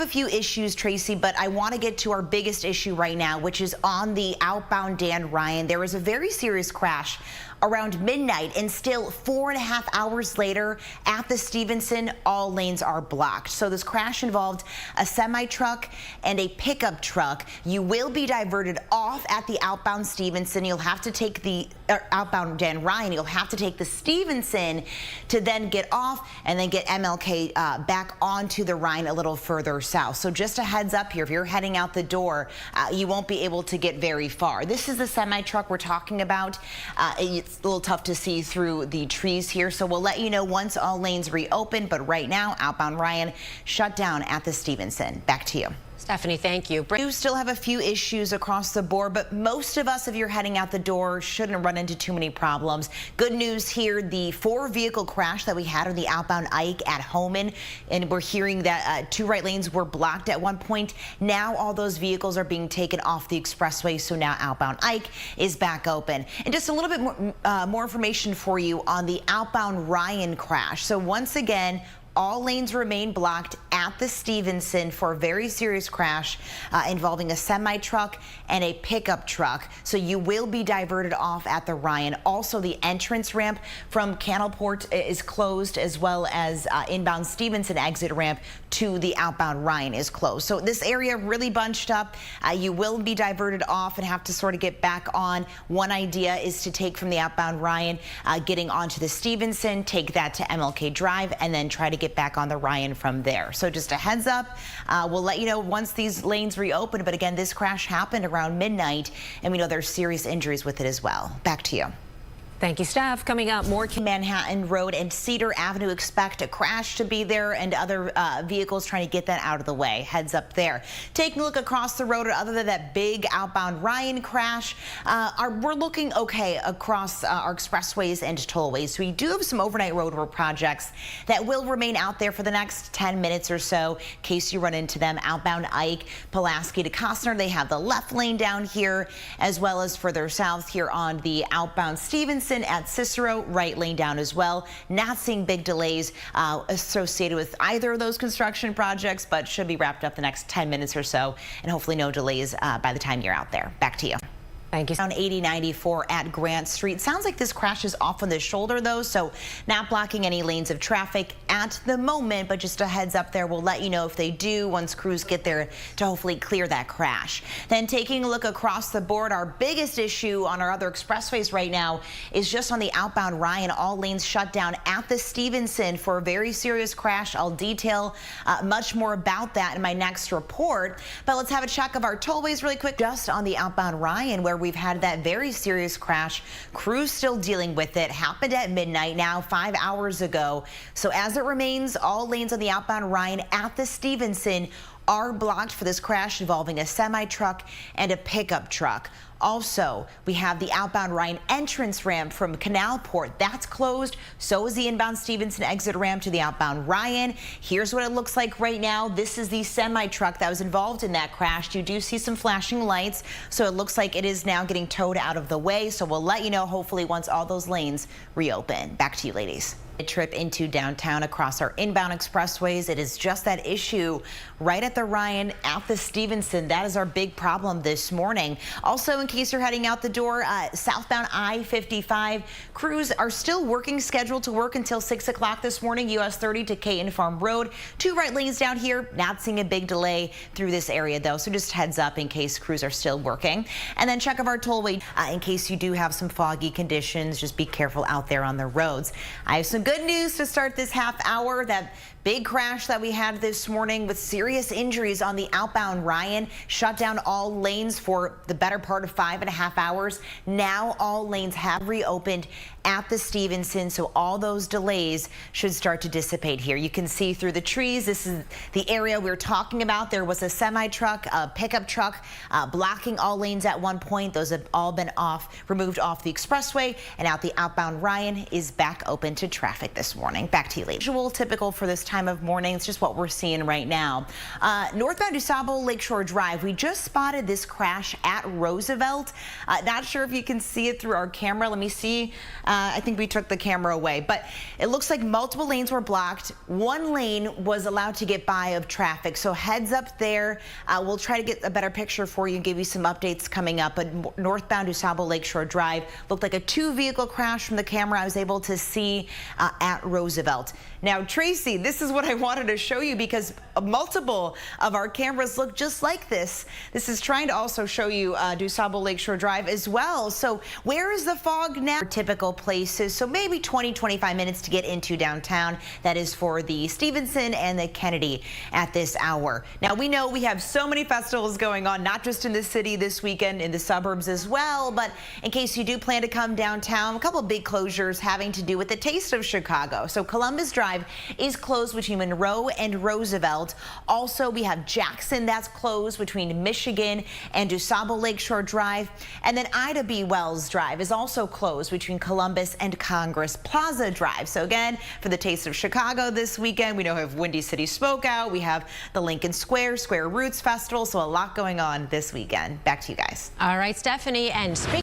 A few issues, Tracy, but I want to get to our biggest issue right now, which is on the outbound Dan Ryan. There was a very serious crash around midnight, and still 4.5 hours later at the Stevenson, all lanes are blocked. So this crash involved a semi-truck and a pickup truck. You will be diverted off at the outbound Stevenson. You'll have to take the outbound Dan Ryan. You'll have to take the Stevenson to then get off and then get MLK back onto the Ryan a little further south. So just a heads up here, if you're heading out the door, you won't be able to get very far. This is the semi-truck we're talking about. It's a little tough to see through the trees here, so we'll let you know once all lanes reopen. But right now, outbound Ryan shut down at the Stevenson. Back to you. Stephanie, thank you. You still have a few issues across the board, but most of us, if you're heading out the door, shouldn't run into too many problems. Good news here, the 4-vehicle crash that we had on the outbound Ike at Homan, and we're hearing that 2 right lanes were blocked at one point. Now all those vehicles are being taken off the expressway, so now outbound Ike is back open. And just a little bit more information for you on the outbound Ryan crash. So once again, all lanes remain blocked at the Stevenson for a very serious crash involving a semi-truck and a pickup truck. So you will be diverted off at the Ryan. Also, the entrance ramp from Candleport is closed, as well as inbound Stevenson exit ramp to the outbound Ryan is closed. So this area really bunched up. You will be diverted off and have to sort of get back on. One idea is to take from the outbound Ryan, getting onto the Stevenson, take that to MLK Drive, and then try to get back on the Ryan from there. So just a heads up, we'll let you know once these lanes reopen. But again, this crash happened around midnight, and we know there's serious injuries with it as well. Back to you. Thank you, Steph. Coming up, more Manhattan Road and Cedar Avenue, expect a crash to be there and other vehicles trying to get that out of the way. Heads up there. Taking a look across the road, other than that big outbound Ryan crash, we're looking okay across our expressways and tollways. We do have some overnight road work projects that will remain out there for the next 10 minutes or so in case you run into them. Outbound Ike, Pulaski to Costner, they have the left lane down here, as well as further south here on the outbound Stevenson at Cicero, right lane down as well. Not seeing big delays associated with either of those construction projects, but should be wrapped up the next 10 minutes or so, and hopefully no delays by the time you're out there. Back to you. Thank you. On 8094 at Grant Street. Sounds like this crash is off on the shoulder, though, so not blocking any lanes of traffic at the moment, but just a heads up there. We'll let you know if they do once crews get there to hopefully clear that crash. Then taking a look across the board, our biggest issue on our other expressways right now is just on the outbound Ryan. All lanes shut down at the Stevenson for a very serious crash. I'll detail much more about that in my next report, but let's have a check of our tollways really quick. Just on the outbound Ryan, where we've had that very serious crash. Crews still dealing with it. Happened at midnight now, 5 hours ago. So as it remains, all lanes on the outbound Ryan at the Stevenson are blocked for this crash involving a semi-truck and a pickup truck. Also, we have the outbound Ryan entrance ramp from Canalport. That's closed. So is the inbound Stevenson exit ramp to the outbound Ryan. Here's what it looks like right now. This is the semi-truck that was involved in that crash. You do see some flashing lights, so it looks like it is now getting towed out of the way. So we'll let you know hopefully once all those lanes reopen. Back to you, ladies. A trip into downtown across our inbound expressways. It is just that issue right at the Ryan at the Stevenson. That is our big problem this morning. Also, in case you're heading out the door, southbound I-55 crews are still working, scheduled to work until 6 o'clock this morning. US 30 to Caton Farm Road. 2 right lanes down here. Not seeing a big delay through this area though, so just heads up in case crews are still working. And then check of our tollway in case you do have some foggy conditions. Just be careful out there on the roads. I have some good news to start this half hour. That big crash that we had this morning with serious injuries on the outbound Ryan shut down all lanes for the better part of 5.5 hours. Now all lanes have reopened at the Stevenson, so all those delays should start to dissipate here. You can see through the trees. This is the area we were talking about. There was a semi-truck, a pickup truck blocking all lanes at one point. Those have all been removed off the expressway, and out the outbound Ryan is back open to traffic this morning. Back to you, ladies. Usual, typical for this time time of morning. It's just what we're seeing right now. Northbound DuSable Lakeshore Drive, we just spotted this crash at Roosevelt. Not sure if you can see it through our camera. Let me see. I think we took the camera away, but it looks like multiple lanes were blocked. One lane was allowed to get by of traffic, so heads up there. We'll try to get a better picture for you and give you some updates coming up. But northbound DuSable Lakeshore Drive looked like a two-vehicle crash from the camera I was able to see at Roosevelt. Now, Tracy, this is what I wanted to show you because multiple of our cameras look just like this. This is trying to also show you DuSable Lakeshore Drive as well. So where is the fog now? Typical places, so maybe 20-25 minutes to get into downtown. That is for the Stevenson and the Kennedy at this hour. Now, we know we have so many festivals going on, not just in the city this weekend, in the suburbs as well, but in case you do plan to come downtown, a couple of big closures having to do with the Taste of Chicago. So Columbus Drive is closed between Monroe and Roosevelt. Also, we have Jackson that's closed between Michigan and DuSable Lakeshore Drive. And then Ida B. Wells Drive is also closed between Columbus and Congress Plaza Drive. So again, for the Taste of Chicago this weekend, we know we have Windy City Smokeout. We have the Lincoln Square Roots Festival. So a lot going on this weekend. Back to you guys. All right, Stephanie. And speaking